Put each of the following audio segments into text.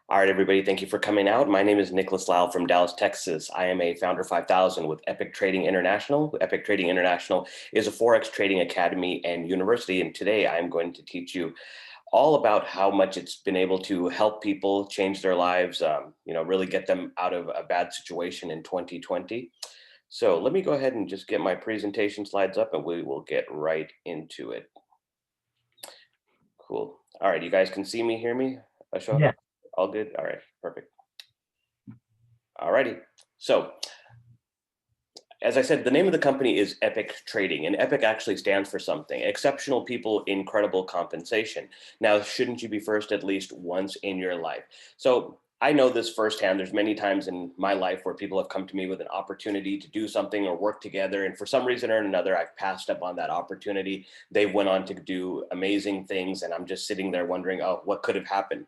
All right, everybody, thank you for coming out. My name is Nicholas Lau from Dallas, Texas. I am a founder 5000 with Epic Trading International. Epic Trading International is a Forex trading academy and university. And today I'm going to teach you all about how much it's been able to help people change their lives, really get them out of a bad situation in 2020. So let me go ahead and just get my presentation slides up and we will get right into it. Cool. All right, you guys can see me, hear me, Yeah. Ashoka? All good? All right, perfect. All righty. So as I said, the name of the company is Epic Trading, and Epic actually stands for something: exceptional people, incredible compensation. Now, shouldn't you be first at least once in your life? So I know this firsthand. There's many times in my life where people have come to me with an opportunity to do something or work together, and for some reason or another, I've passed up on that opportunity. They went on to do amazing things, and I'm just sitting there wondering, oh, what could have happened?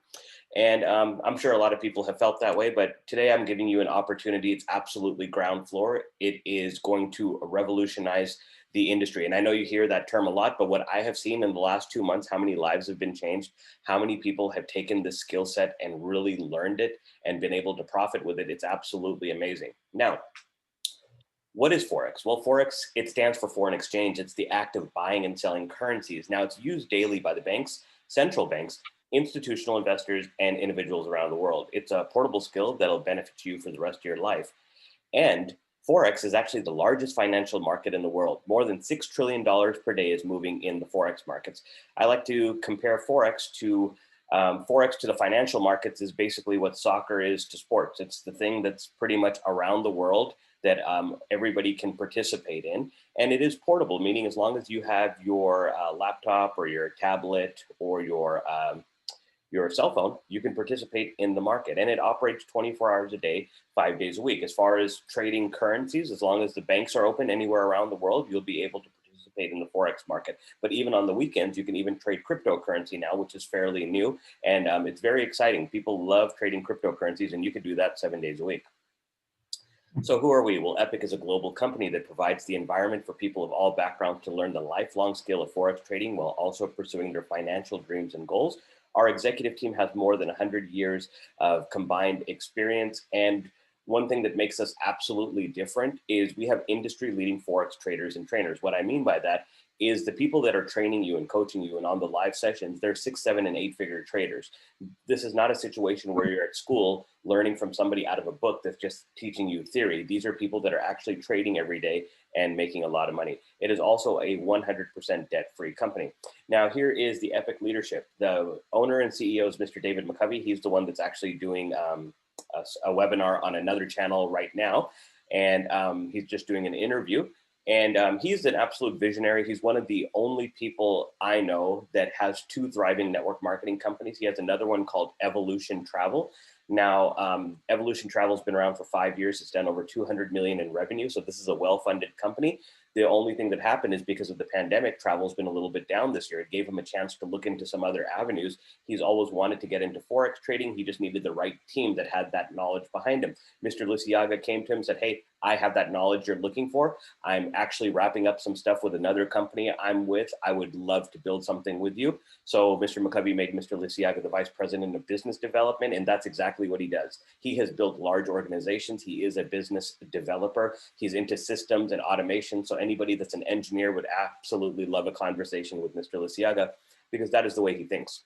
And I'm sure a lot of people have felt that way, but today I'm giving you an opportunity. It's absolutely ground floor. It is going to revolutionize the industry. And I know you hear that term a lot, but what I have seen in the last 2 months, how many lives have been changed, how many people have taken this skill set and really learned it and been able to profit with it. It's absolutely amazing. Now, what is Forex? Well, Forex, it stands for foreign exchange. It's the act of buying and selling currencies. Now, it's used daily by the banks, central banks, institutional investors, and individuals around the world. It's a portable skill that'll benefit you for the rest of your life. And Forex is actually the largest financial market in the world. More than $6 trillion per day is moving in the Forex markets. I like to compare Forex to the financial markets is basically what soccer is to sports. It's the thing that's pretty much around the world that everybody can participate in. And it is portable, meaning as long as you have your laptop or your tablet or your cell phone, you can participate in the market. And it operates 24 hours a day, 5 days a week. As far as trading currencies, as long as the banks are open anywhere around the world, you'll be able to participate in the Forex market. But even on the weekends, you can even trade cryptocurrency now, which is fairly new. And it's very exciting. People love trading cryptocurrencies, and you can do that 7 days a week. So who are we? Well, Epic is a global company that provides the environment for people of all backgrounds to learn the lifelong skill of Forex trading while also pursuing their financial dreams and goals. Our executive team has more than 100 years of combined experience. And one thing that makes us absolutely different is we have industry leading Forex traders and trainers. What I mean by that is the people that are training you and coaching you and on the live sessions, they're 6, 7, and 8 figure traders. This is not a situation where you're at school learning from somebody out of a book that's just teaching you theory. These are people that are actually trading every day and making a lot of money. It is also a 100% debt-free company. Now, here is the Epic leadership. The owner and CEO is Mr. David McCovey. He's the one that's actually doing a webinar on another channel right now. And he's just doing an interview. And he's an absolute visionary. He's one of the only people I know that has 2 thriving network marketing companies. He has another one called Evolution Travel. Now, Evolution Travel has been around for 5 years. It's done over 200 million in revenue. So this is a well-funded company. The only thing that happened is because of the pandemic, travel's been a little bit down this year. It gave him a chance to look into some other avenues. He's always wanted to get into Forex trading. He just needed the right team that had that knowledge behind him. Mr. Lisiaga came to him and said, hey, I have that knowledge you're looking for. I'm actually wrapping up some stuff with another company I'm with. I would love to build something with you. So Mr. McCovey made Mr. Lisiaga the vice president of business development, and that's exactly what he does. He has built large organizations. He is a business developer. He's into systems and automation. So anybody that's an engineer would absolutely love a conversation with Mr. Lisiaga because that is the way he thinks.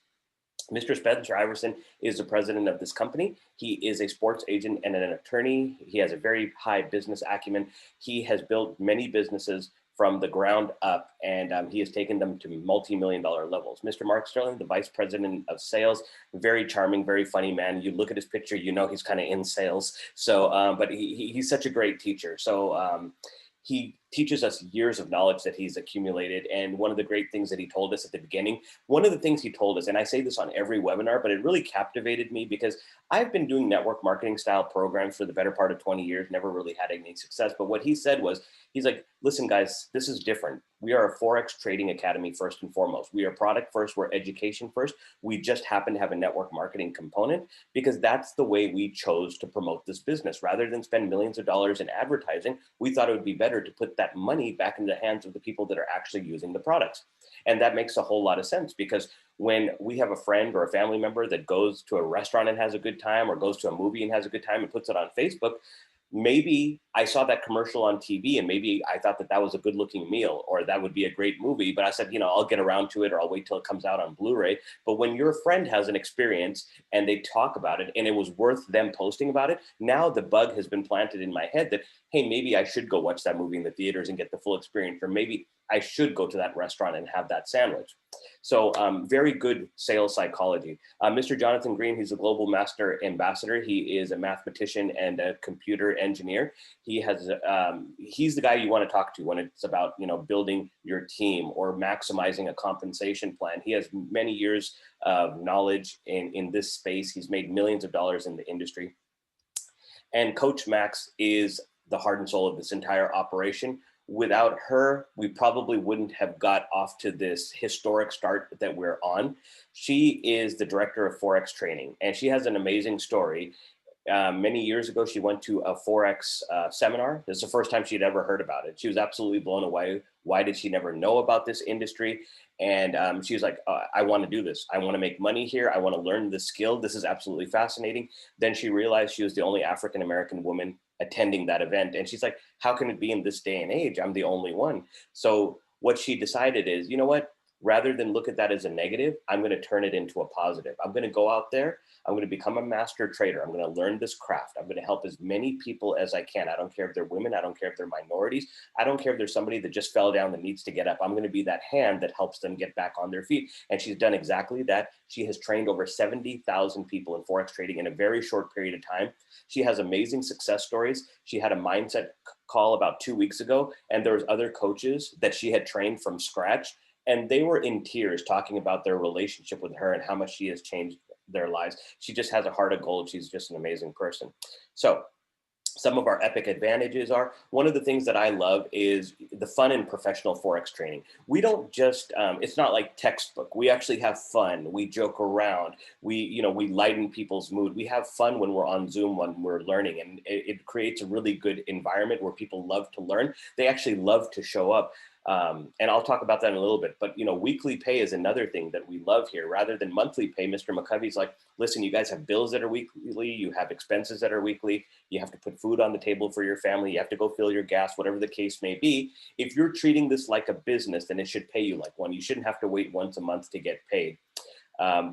Mr. Spencer Iverson is the president of this company. He is a sports agent and an attorney. He has a very high business acumen. He has built many businesses from the ground up, and he has taken them to multi-million-dollar levels. Mr. Mark Sterling, the vice president of sales, very charming, very funny man. You look at his picture, you know he's kind of in sales. So, but he's such a great teacher. So he teaches us years of knowledge that he's accumulated. And one of the great things that he told us at the beginning, one of the things he told us, and I say this on every webinar, but it really captivated me because I've been doing network marketing style programs for the better part of 20 years, never really had any success. But what he said was, he's like, listen, guys, this is different. We are a Forex trading academy first and foremost. We are product first, we're education first. We just happen to have a network marketing component because that's the way we chose to promote this business. Rather than spend millions of dollars in advertising, we thought it would be better to put that money back into the hands of the people that are actually using the products. And that makes a whole lot of sense, because when we have a friend or a family member that goes to a restaurant and has a good time, or goes to a movie and has a good time and puts it on Facebook, maybe I saw that commercial on TV and maybe I thought that that was a good looking meal or that would be a great movie, but I said, I'll get around to it, or I'll wait till it comes out on Blu-ray. But when your friend has an experience and they talk about it and it was worth them posting about it, now the bug has been planted in my head that, hey, maybe I should go watch that movie in the theaters and get the full experience, or maybe I should go to that restaurant and have that sandwich. So very good sales psychology. Mr. Jonathan Green, he's a global master ambassador. He is a mathematician and a computer engineer. He's the guy you want to talk to when it's about, building your team or maximizing a compensation plan. He has many years of knowledge in this space. He's made millions of dollars in the industry. And Coach Max is the heart and soul of this entire operation. Without her, we probably wouldn't have got off to this historic start that we're on. She is the director of Forex Trading, and she has an amazing story. Many years ago, she went to a Forex seminar. This is the first time she'd ever heard about it. She was absolutely blown away. Why did she never know about this industry? And she was like, I want to do this. I want to make money here. I want to learn this skill. This is absolutely fascinating. Then she realized she was the only African-American woman attending that event. And she's like, how can it be in this day and age? I'm the only one. So what she decided is, you know what? Rather than look at that as a negative, I'm going to turn it into a positive. I'm going to go out there. I'm going to become a master trader. I'm going to learn this craft. I'm going to help as many people as I can. I don't care if they're women. I don't care if they're minorities. I don't care if there's somebody that just fell down that needs to get up. I'm going to be that hand that helps them get back on their feet. And she's done exactly that. She has trained over 70,000 people in Forex trading in a very short period of time. She has amazing success stories. She had a mindset call about 2 weeks ago, and there was other coaches that she had trained from scratch. And they were in tears talking about their relationship with her and how much she has changed their lives. She just has a heart of gold. She's just an amazing person. So some of our epic advantages are, one of the things that I love is the fun in professional Forex training. We don't just, it's not like textbook. We actually have fun. We joke around. We lighten people's mood. We have fun when we're on Zoom, when we're learning, and it creates a really good environment where people love to learn. They actually love to show up. And I'll talk about that in a little bit, but weekly pay is another thing that we love here. Rather than monthly pay, Mr. McCovey's like, listen, you guys have bills that are weekly, you have expenses that are weekly, you have to put food on the table for your family, you have to go fill your gas, whatever the case may be. If you're treating this like a business, then it should pay you like one. You shouldn't have to wait once a month to get paid.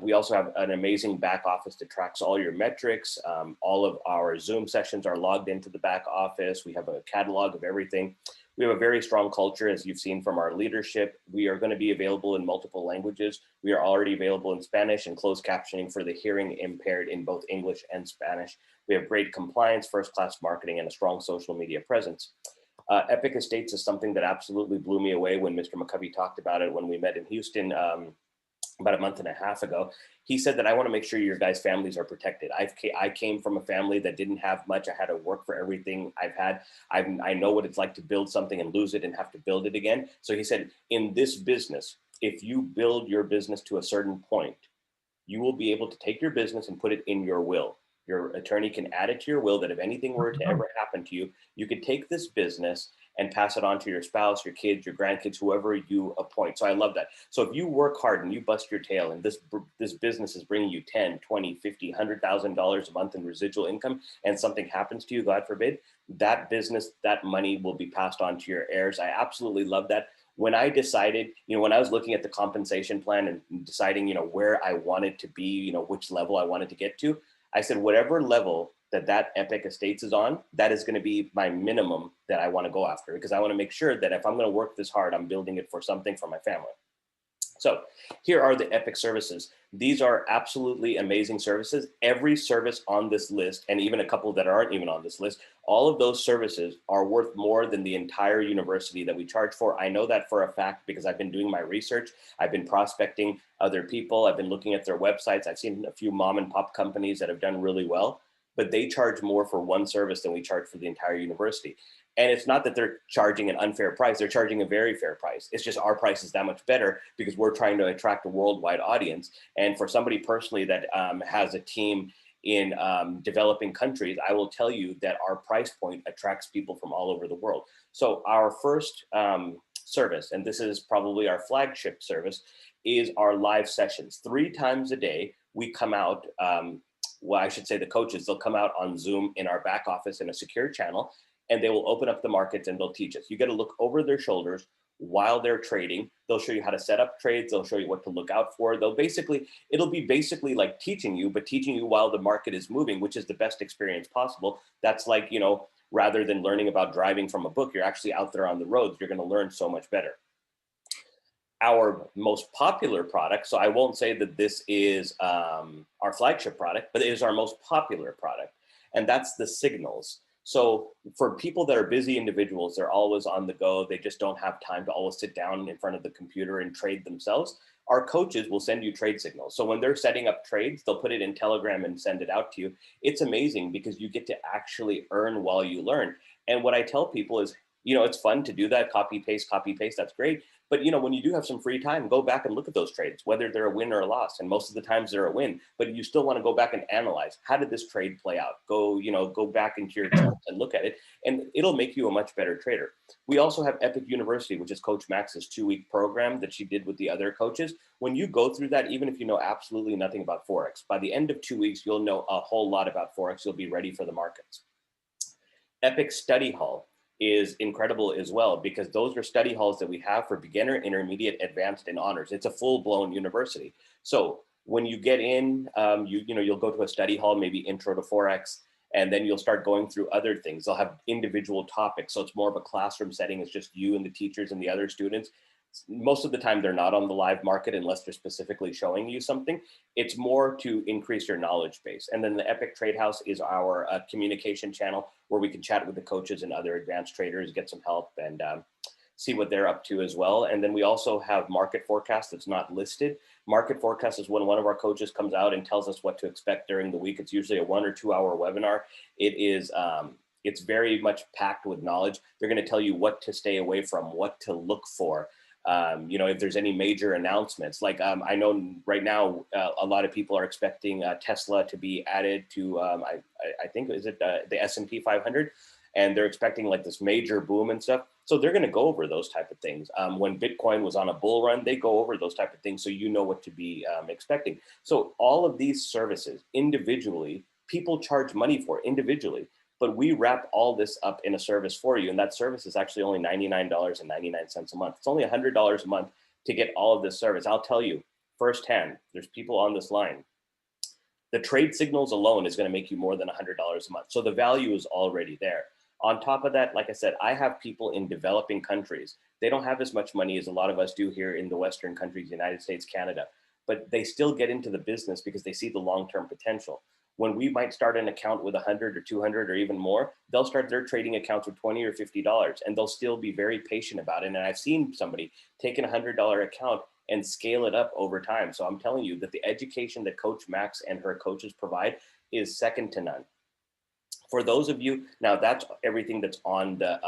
We also have an amazing back office that tracks all your metrics. All of our Zoom sessions are logged into the back office. We have a catalog of everything. We have a very strong culture, as you've seen from our leadership. We are going to be available in multiple languages. We are already available in Spanish and closed captioning for the hearing impaired in both English and Spanish. We have great compliance, first-class marketing, and a strong social media presence. Epic Estates is something that absolutely blew me away when Mr. McCovey talked about it when we met in Houston about a month and a half ago. He said that I want to make sure your guys' families are protected. I came from a family that didn't have much. I had to work for everything I've had. I know what it's like to build something and lose it and have to build it again. So he said, in this business, if you build your business to a certain point, you will be able to take your business and put it in your will. Your attorney can add it to your will that if anything were to ever happen to you, you could take this business and pass it on to your spouse, your kids, your grandkids, whoever you appoint. So I love that. So if you work hard and you bust your tail and this business is bringing you 10, 20, 50, $100,000 a month in residual income and something happens to you, God forbid, that business, that money will be passed on to your heirs. I absolutely love that. When I decided, when I was looking at the compensation plan and deciding, where I wanted to be, which level I wanted to get to, I said, whatever level that Epic Estates is on, that is going to be my minimum that I want to go after, because I want to make sure that if I'm going to work this hard, I'm building it for something for my family. So here are the Epic services. These are absolutely amazing services. Every service on this list, and even a couple that aren't even on this list, all of those services are worth more than the entire university that we charge for. I know that for a fact because I've been doing my research. I've been prospecting other people. I've been looking at their websites. I've seen a few mom and pop companies that have done really well, but they charge more for one service than we charge for the entire university. And it's not that they're charging an unfair price. They're charging a very fair price. It's just our price is that much better because we're trying to attract a worldwide audience. And for somebody personally that has a team in developing countries, I will tell you that our price point attracts people from all over the world. So our first service, and this is probably our flagship service, is our live sessions. 3 times a day, we come out, well, I should say the coaches, they'll come out on Zoom in our back office in a secure channel, and they will open up the markets and they'll teach us. You get to look over their shoulders while they're trading. They'll show you how to set up trades. They'll show you what to look out for. It'll be basically like teaching you, but teaching you while the market is moving, which is the best experience possible. That's like, rather than learning about driving from a book, you're actually out there on the roads. You're going to learn so much better. Our most popular product, so I won't say that this is our flagship product, but it is our most popular product, and that's the signals. So for people that are busy individuals, they're always on the go. They just don't have time to always sit down in front of the computer and trade themselves. Our coaches will send you trade signals. So when they're setting up trades, they'll put it in Telegram and send it out to you. It's amazing because you get to actually earn while you learn. And what I tell people is, it's fun to do that, copy, paste, that's great. But, when you do have some free time, go back and look at those trades, whether they're a win or a loss. And most of the times they're a win, but you still want to go back and analyze, how did this trade play out? Go back into your charts and look at it, and it'll make you a much better trader. We also have Epic University, which is Coach Max's 2-week program that she did with the other coaches. When you go through that, even if you know absolutely nothing about Forex, by the end of 2 weeks, you'll know a whole lot about Forex. You'll be ready for the markets. Epic Study Hall is incredible as well, because those are study halls that we have for beginner, intermediate, advanced, and honors. It's a full-blown university. So when you get in, you'll go to a study hall, maybe intro to Forex, and then you'll start going through other things. They'll have individual topics. So it's more of a classroom setting. It's just you and the teachers and the other students. Most of the time they're not on the live market unless they're specifically showing you something. It's more to increase your knowledge base. And then the Epic Trade House is our communication channel where we can chat with the coaches and other advanced traders, get some help, and see what they're up to as well. And then we also have Market Forecast that's not listed. Market Forecast is when one of our coaches comes out and tells us what to expect during the week. It's usually a 1 or 2 hour webinar. It's very much packed with knowledge. They're going to tell you what to stay away from, what to look for. If there's any major announcements, like I know right now a lot of people are expecting Tesla to be added to I think is it the S&P 500, and they're expecting like this major boom and stuff. So they're going to go over those type of things. When Bitcoin was on a bull run, they go over those type of things, so you know what to be expecting. So all of these services individually, people charge money for individually. But we wrap all this up in a service for you. And that service is actually only $99.99 a month. It's only $100 a month to get all of this service. I'll tell you firsthand, there's people on this line. The trade signals alone is going to make you more than $100 a month. So the value is already there. On top of that, like I said, I have people in developing countries. They don't have as much money as a lot of us do here in the Western countries, United States, Canada, but they still get into the business because they see the long-term potential. When we might start an account with 100 or 200 or even more, they'll start their trading accounts with $20 or $50, and they'll still be very patient about it. And I've seen somebody take a $100 account and scale it up over time. So I'm telling you that the education that Coach Max and her coaches provide is second to none. For those of you, now that's everything that's on the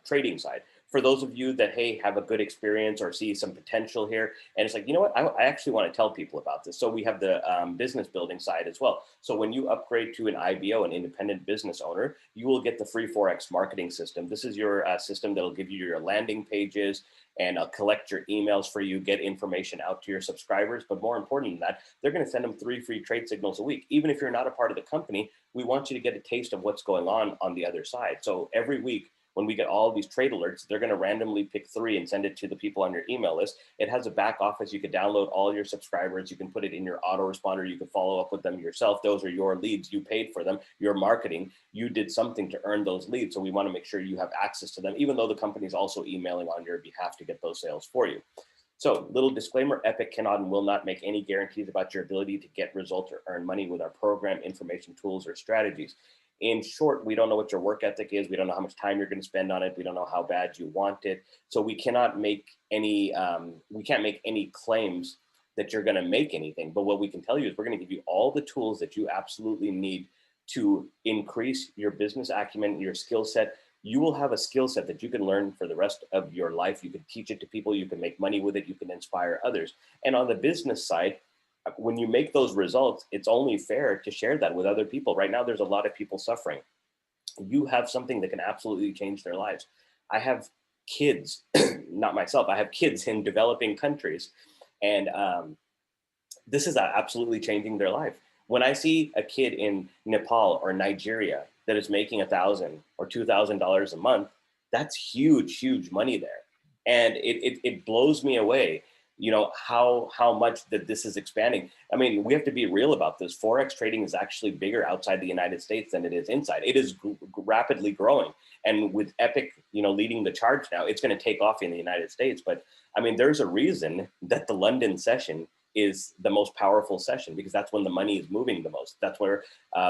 trading side. For those of you that, hey, have a good experience or see some potential here, and it's like, you know what, I actually want to tell people about this. So we have the business building side as well. So when you upgrade to an IBO, an independent business owner, you will get the free Forex marketing system. This is your system that'll give you your landing pages and collect your emails for you, get information out to your subscribers. But more important than that, they're going to send them 3 free trade signals a week. Even if you're not a part of the company, we want you to get a taste of what's going on the other side. So every week, when we get all of these trade alerts, they're going to randomly pick 3 and send it to the people on your email list. It has a back office. You could download all your subscribers. You can put it in your autoresponder. You can follow up with them yourself. Those are your leads. You paid for them. Your marketing. You did something to earn those leads. So we want to make sure you have access to them, even though the company is also emailing on your behalf to get those sales for you. So little disclaimer, Epic cannot and will not make any guarantees about your ability to get results or earn money with our program, information, tools, or strategies. In short, we don't know what your work ethic is. We don't know how much time you're going to spend on it. We don't know how bad you want it. So we cannot make any, we can't make any claims that you're going to make anything. But what we can tell you is we're going to give you all the tools that you absolutely need to increase your business acumen, your skill set. You will have a skill set that you can learn for the rest of your life. You can teach it to people. You can make money with it. You can inspire others. And on the business side, when you make those results, it's only fair to share that with other people. Right now, there's a lot of people suffering. You have something that can absolutely change their lives. I have kids, not myself, I have kids in developing countries, and this is absolutely changing their life. When I see a kid in Nepal or Nigeria that is making $1,000 or $2,000 a month, that's huge, huge money there. And it blows me away, how much that this is expanding. I mean, we have to be real about this. Forex trading is actually bigger outside the United States than it is inside. It is rapidly growing. And with Epic, leading the charge now, it's going to take off in the United States. But I mean, there's a reason that the London session is the most powerful session, because that's when the money is moving the most. That's where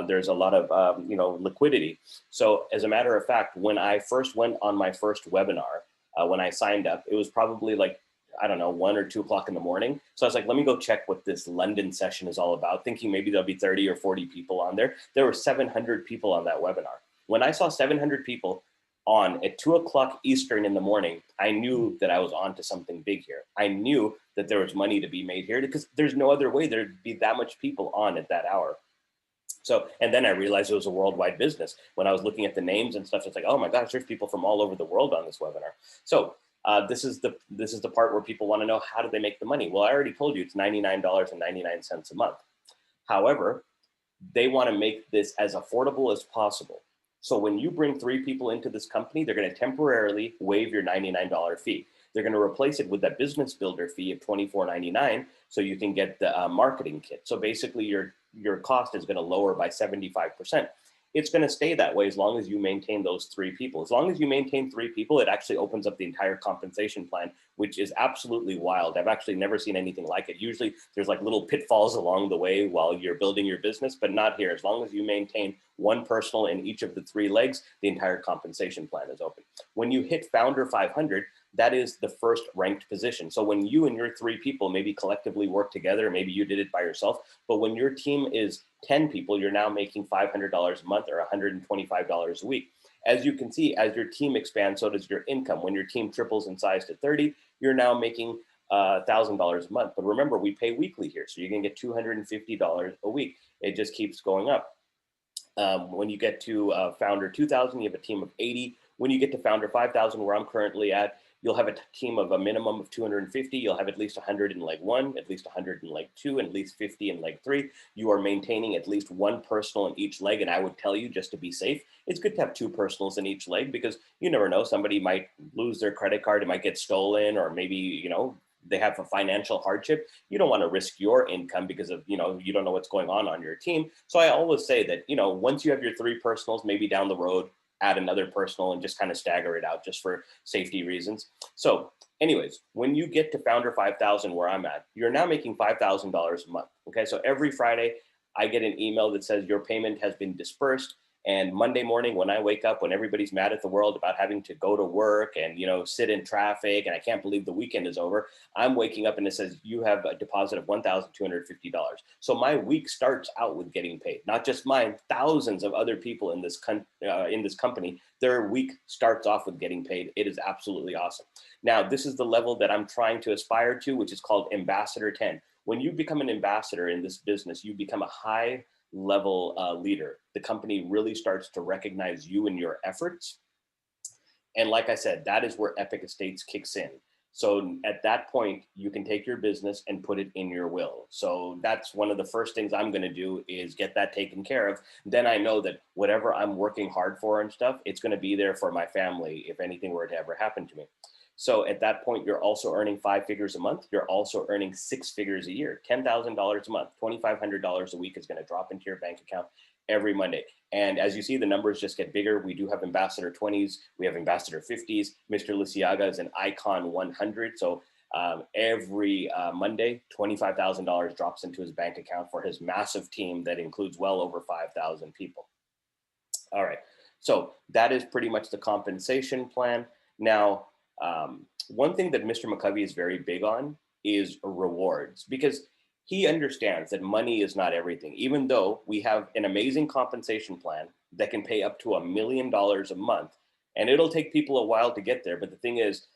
there's a lot of liquidity. So as a matter of fact, when I first went on my first webinar, when I signed up, it was probably like, I don't know, 1 or 2 o'clock in the morning. So I was like, let me go check what this London session is all about, thinking maybe there'll be 30 or 40 people on there. There were 700 people on that webinar. When I saw 700 people on at 2 o'clock Eastern in the morning, I knew that I was on to something big here. I knew that there was money to be made here, because there's no other way there'd be that much people on at that hour. So, and then I realized it was a worldwide business. When I was looking at the names and stuff, it's like, oh my gosh, there's people from all over the world on this webinar. So this is the part where people want to know, how do they make the money? Well, I already told you it's $99.99 a month. However, they want to make this as affordable as possible. So when you bring 3 people into this company, they're going to temporarily waive your $99 fee. They're going to replace it with that business builder fee of $24.99, so you can get the marketing kit. So basically your cost is going to lower by 75%. It's going to stay that way as long as you maintain those 3 people. As long as you maintain 3 people, it actually opens up the entire compensation plan, which is absolutely wild. I've actually never seen anything like it. Usually there's like little pitfalls along the way while you're building your business, but not here. As long as you maintain 1 personal in each of the 3 legs, the entire compensation plan is open. When you hit Founder 500, that is the first ranked position. So when you and your 3 people maybe collectively work together, maybe you did it by yourself, but when your team is 10 people, you're now making $500 a month or $125 a week. As you can see, as your team expands, so does your income. When your team triples in size to 30, you're now making $1,000 a month. But remember, we pay weekly here, so you can get $250 a week. It just keeps going up. When you get to Founder 2000, you have a team of 80. When you get to Founder 5000, where I'm currently at, you'll have a team of a minimum of 250. You'll have at least 100 in leg 1, at least 100 in leg 2, and at least 50 in leg 3. You are maintaining at least 1 personal in each leg. And I would tell you, just to be safe, it's good to have 2 personals in each leg, because you never know, somebody might lose their credit card, it might get stolen, or maybe, they have a financial hardship. You don't want to risk your income because of, you don't know what's going on your team. So I always say that, once you have your 3 personals, maybe down the road, add another personal and just kind of stagger it out just for safety reasons. So anyways, when you get to Founder 5000, where I'm at, you're now making $5,000 a month. Okay. So every Friday I get an email that says your payment has been dispersed. And Monday morning, when I wake up, when everybody's mad at the world about having to go to work and, sit in traffic, and I can't believe the weekend is over, I'm waking up and it says you have a deposit of $1,250. So my week starts out with getting paid, not just mine, thousands of other people in this company, their week starts off with getting paid. It is absolutely awesome. Now, this is the level that I'm trying to aspire to, which is called Ambassador 10. When you become an ambassador in this business, you become a high level leader. The company really starts to recognize you and your efforts. And like I said, that is where Epic Estates kicks in. So at that point, you can take your business and put it in your will. So that's one of the first things I'm going to do, is get that taken care of. Then I know that whatever I'm working hard for and stuff, it's going to be there for my family if anything were to ever happen to me. So at that point, you're also earning 5 figures a month. You're also earning 6 figures a year, $10,000 a month, $2,500 a week is going to drop into your bank account every Monday. And as you see, the numbers just get bigger. We do have Ambassador 20s. We have Ambassador 50s. Mr. Lisiaga is an Icon 100. So every Monday, $25,000 drops into his bank account for his massive team that includes well over 5,000 people. All right. So that is pretty much the compensation plan. Now, one thing that Mr. McCovey is very big on is rewards, because he understands that money is not everything. Even though we have an amazing compensation plan that can pay up to $1 million a month, and it'll take people a while to get there. But the thing is,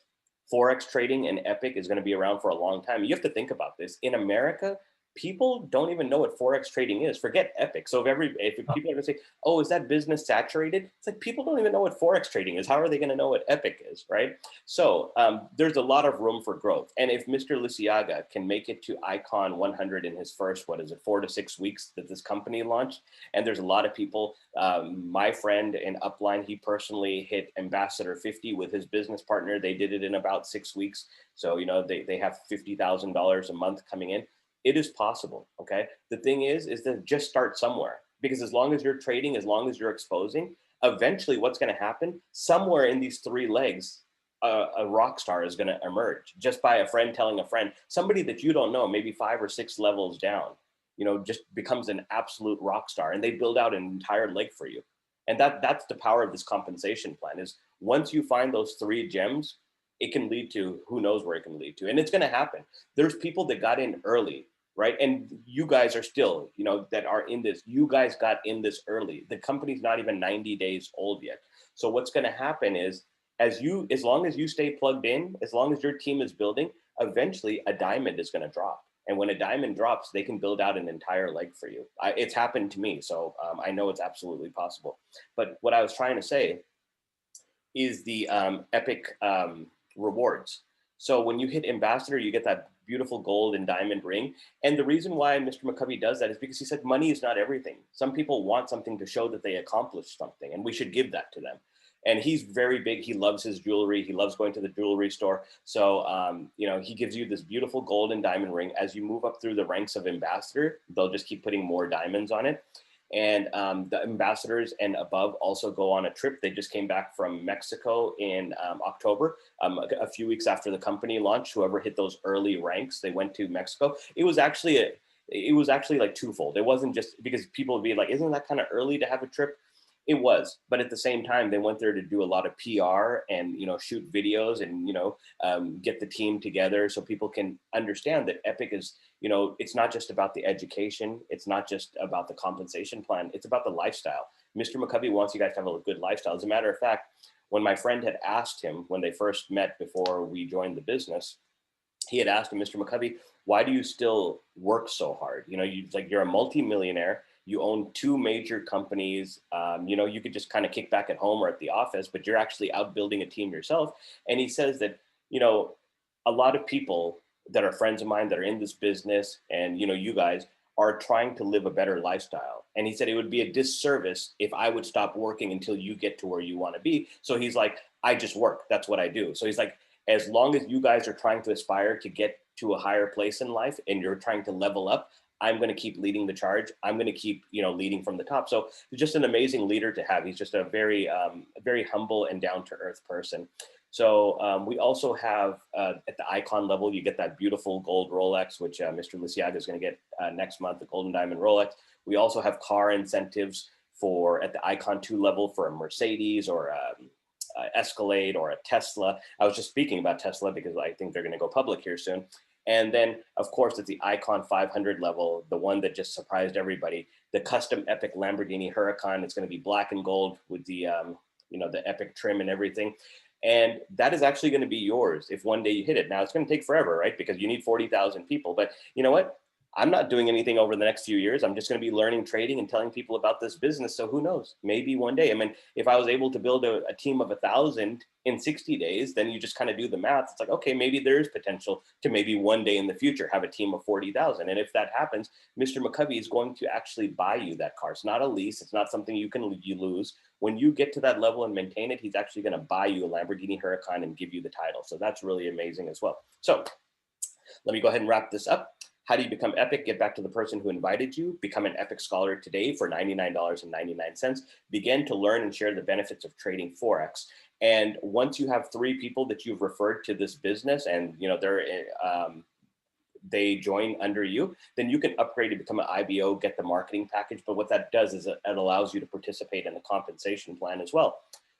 Forex trading and Epic is going to be around for a long time. You have to think about this. In America, people don't even know what Forex trading is. Forget Epic. So if people are gonna say, oh, is that business saturated? It's like, people don't even know what Forex trading is. How are they gonna know what Epic is, right? So there's a lot of room for growth. And if Mr. Lisiaga can make it to Icon 100 in his first, 4 to 6 weeks that this company launched, and there's a lot of people, my friend in Upline, he personally hit Ambassador 50 with his business partner. They did it in about 6 weeks. So, they have $50,000 a month coming in. It is possible, okay? The thing is to just start somewhere, because as long as you're trading, as long as you're exposing, eventually what's gonna happen, somewhere in these 3 legs, a rock star is gonna emerge just by a friend telling a friend, somebody that you don't know, maybe 5 or 6 levels down, just becomes an absolute rock star, and they build out an entire leg for you. And that's the power of this compensation plan, is once you find those 3 gems, it can lead to who knows where it can lead to. And it's gonna happen. There's people that got in early, right? And you guys are still, that are in this, you guys got in this early. The company's not even 90 days old yet. So what's gonna happen is, as long as you stay plugged in, as long as your team is building, eventually a diamond is gonna drop. And when a diamond drops, they can build out an entire leg for you. It's happened to me, so I know it's absolutely possible. But what I was trying to say is the Epic rewards. So when you hit Ambassador, you get that beautiful gold and diamond ring. And the reason why Mr. McCovey does that is because he said money is not everything. Some people want something to show that they accomplished something, and we should give that to them. And he's very big. He loves his jewelry. He loves going to the jewelry store. So, he gives you this beautiful gold and diamond ring. As you move up through the ranks of Ambassador, they'll just keep putting more diamonds on it. And the ambassadors and above also go on a trip. They just came back from Mexico in October, a few weeks after the company launched. Whoever hit those early ranks, they went to Mexico. It was actually like twofold. It wasn't just because people would be like, isn't that kind of early to have a trip? It was, but at the same time, they went there to do a lot of PR and shoot videos and get the team together so people can understand that Epic is, it's not just about the education, it's not just about the compensation plan, it's about the lifestyle. Mr. McCovey wants you guys to have a good lifestyle. As a matter of fact, when my friend had asked him when they first met before we joined the business, he had asked him, Mr. McCovey, why do you still work so hard? You're a multimillionaire. You own 2 major companies. You could just kind of kick back at home or at the office, but you're actually out building a team yourself. And he says that, a lot of people that are friends of mine that are in this business and, you guys are trying to live a better lifestyle. And he said it would be a disservice if I would stop working until you get to where you want to be. So he's like, I just work. That's what I do. So he's like, as long as you guys are trying to aspire to get to a higher place in life and you're trying to level up, I'm going to keep leading the charge. I'm going to keep, leading from the top. So he's just an amazing leader to have. He's just a very, very humble and down to earth person. So we also have at the icon level, you get that beautiful gold Rolex, which Mr. Lisiaga is going to get next month, the golden diamond Rolex. We also have car incentives for at the icon 2 level for a Mercedes or Escalade or a Tesla. I was just speaking about Tesla because I think they're going to go public here soon. And then, of course, at the Icon 500 level, the one that just surprised everybody, the custom Epic Lamborghini Huracan. It's going to be black and gold with the, the Epic trim and everything. And that is actually going to be yours if one day you hit it. Now, it's going to take forever, right? Because you need 40,000 people. But you know what? I'm not doing anything over the next few years. I'm just going to be learning trading and telling people about this business. So who knows? Maybe one day. I mean, if I was able to build a team of 1,000 in 60 days, then you just kind of do the math. It's like, okay, maybe there is potential to maybe one day in the future have a team of 40,000. And if that happens, Mr. McCovey is going to actually buy you that car. It's not a lease. It's not something you lose. When you get to that level and maintain it, he's actually going to buy you a Lamborghini Huracan and give you the title. So that's really amazing as well. So let me go ahead and wrap this up. How do you become Epic? Get back to the person who invited you. Become an Epic Scholar today for $99.99. Begin to learn and share the benefits of trading Forex. And once you have 3 people that you've referred to this business and they join under you, then you can upgrade to become an IBO, get the marketing package. But what that does is it allows you to participate in the compensation plan as well.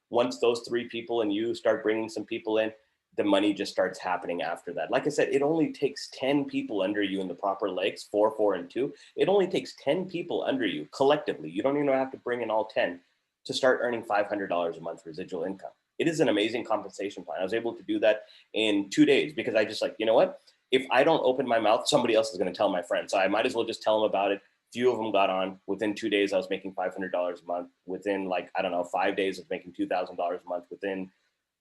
Once those 3 people and you start bringing some people in, the money just starts happening after that. Like I said, it only takes 10 people under you in the proper legs, 4, 4, and 2. It only takes 10 people under you collectively. You don't even have to bring in all 10 to start earning $500 a month residual income. It is an amazing compensation plan. I was able to do that in 2 days because I just like, you know what? if I don't open my mouth, somebody else is going to tell my friend. So I might as well just tell them about it. Few of them got on. Within 2 days, I was making $500 a month. Within, like, I don't know, 5 days of making $2,000 a month. Within,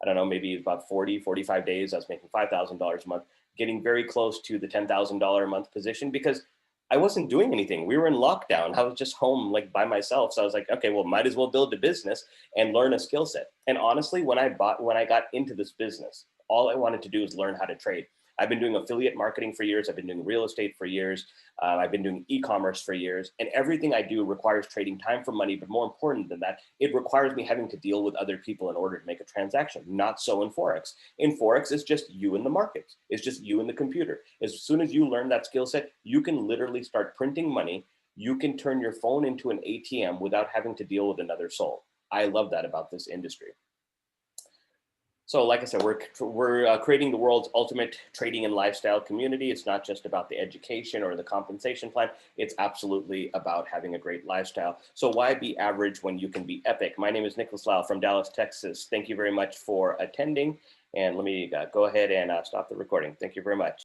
I don't know, maybe about 45 days, I was making $5,000 a month, getting very close to the $10,000 a month position, because I wasn't doing anything. We were in lockdown. I was just home, like, by myself. So I was like, okay, well, might as well build a business and learn a skill set. And honestly, when I got into this business, all I wanted to do is learn how to trade. I've been doing affiliate marketing for years. I've been doing real estate for years. I've been doing e-commerce for years, and everything I do requires trading time for money. But more important than that, it requires me having to deal with other people in order to make a transaction. Not so in Forex. In Forex, it's just you and the markets. It's just you and the computer. As soon as you learn that skill set, you can literally start printing money. You can turn your phone into an ATM without having to deal with another soul. I love that about this industry. So like I said, we're creating the world's ultimate trading and lifestyle community. It's not just about the education or the compensation plan. It's absolutely about having a great lifestyle. So why be average when you can be epic? My name is Nicholas Lau from Dallas, Texas. Thank you very much for attending. And let me go ahead and stop the recording. Thank you very much.